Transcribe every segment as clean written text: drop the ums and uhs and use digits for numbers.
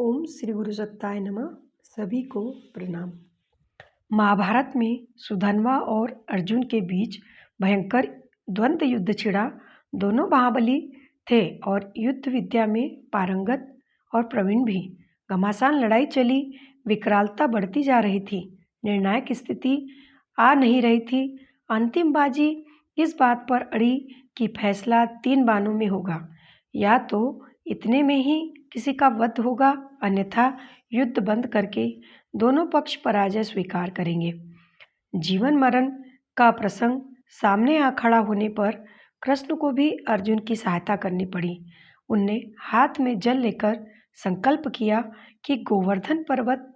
ओम श्री गुरु सत्ताय नमः। सभी को प्रणाम। महाभारत में सुधन्वा और अर्जुन के बीच भयंकर द्वंद्व युद्ध छिड़ा। दोनों महाबली थे और युद्ध विद्या में पारंगत और प्रवीण भी। घमासान लड़ाई चली, विकरालता बढ़ती जा रही थी, निर्णायक स्थिति आ नहीं रही थी। अंतिम बाजी इस बात पर अड़ी कि फैसला 3 बाणों में होगा। या तो इतने में ही किसी का वध होगा, अन्यथा युद्ध बंद करके दोनों पक्ष पराजय स्वीकार करेंगे। जीवन मरण का प्रसंग सामने आ खड़ा होने पर कृष्ण को भी अर्जुन की सहायता करनी पड़ी। उनने हाथ में जल लेकर संकल्प किया कि गोवर्धन पर्वत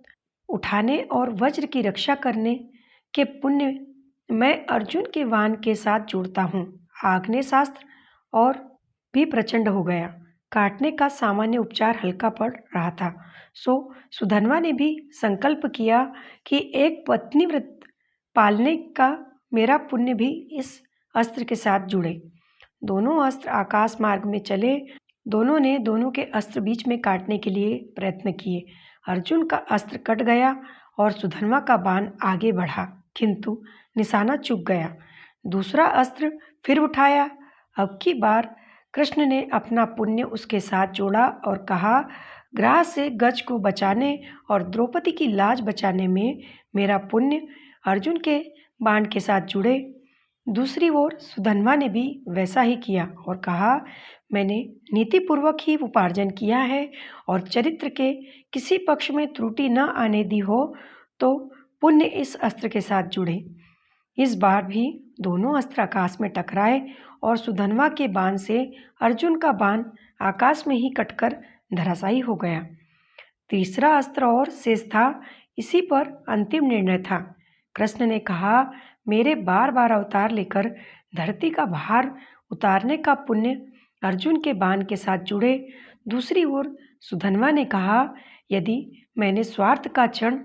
उठाने और वज्र की रक्षा करने के पुण्य मैं अर्जुन के वाण के साथ जोड़ता हूँ। आग्नेयास्त्र और भी प्रचंड हो गया। काटने का सामान्य उपचार हल्का पड़ रहा था, सो सुधन्वा ने भी संकल्प किया कि एक पत्नी व्रत पालने का मेरा पुण्य भी इस अस्त्र के साथ जुड़े। दोनों अस्त्र आकाश मार्ग में चले। दोनों ने दोनों के अस्त्र बीच में काटने के लिए प्रयत्न किए। अर्जुन का अस्त्र कट गया और सुधन्वा का बाण आगे बढ़ा, किंतु निशाना चूक गया। दूसरा अस्त्र फिर उठाया। अब की बार कृष्ण ने अपना पुण्य उसके साथ जोड़ा और कहा, ग्राह से गज को बचाने और द्रौपदी की लाज बचाने में मेरा पुण्य अर्जुन के बाण के साथ जुड़े। दूसरी ओर सुधन्वा ने भी वैसा ही किया और कहा, मैंने नीतिपूर्वक ही उपार्जन किया है और चरित्र के किसी पक्ष में त्रुटि न आने दी हो तो पुण्य इस अस्त्र के साथ जुड़े। इस बार भी दोनों अस्त्र आकाश में टकराए और सुधन्वा के बाण से अर्जुन का बाण आकाश में ही कटकर धराशायी हो गया। तीसरा अस्त्र और शेष था। इसी पर अंतिम निर्णय था। कृष्ण ने कहा, मेरे बार बार अवतार लेकर धरती का भार उतारने का पुण्य अर्जुन के बाण के साथ जुड़े। दूसरी ओर सुधन्वा ने कहा, यदि मैंने स्वार्थ का क्षण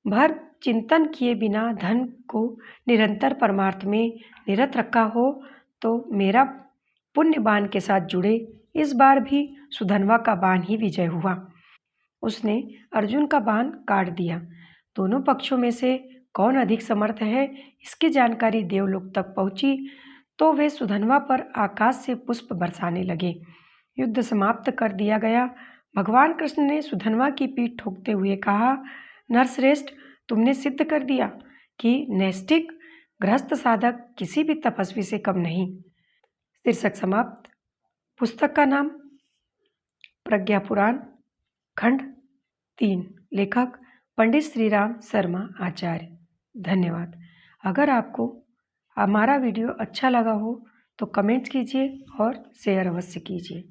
भर चिंतन किए बिना धन को निरंतर परमार्थ में निरत रखा हो तो मेरा पुण्य बाण के साथ जुड़े। इस बार भी सुधन्वा का बाण ही विजय हुआ। उसने अर्जुन का बाण काट दिया। दोनों पक्षों में से कौन अधिक समर्थ है, इसकी जानकारी देवलोक तक पहुंची तो वे सुधन्वा पर आकाश से पुष्प बरसाने लगे। युद्ध समाप्त कर दिया गया। भगवान कृष्ण ने सुधन्वा की पीठ ठोकते हुए कहा, नरश्रेष्ठ, तुमने सिद्ध कर दिया कि नैष्ठिक गृहस्थ साधक किसी भी तपस्वी से कम नहीं। शीर्षक समाप्त। पुस्तक का नाम प्रज्ञा पुराण, खंड 3। लेखक पंडित श्रीराम शर्मा आचार्य। धन्यवाद। अगर आपको हमारा वीडियो अच्छा लगा हो तो कमेंट कीजिए और शेयर अवश्य कीजिए।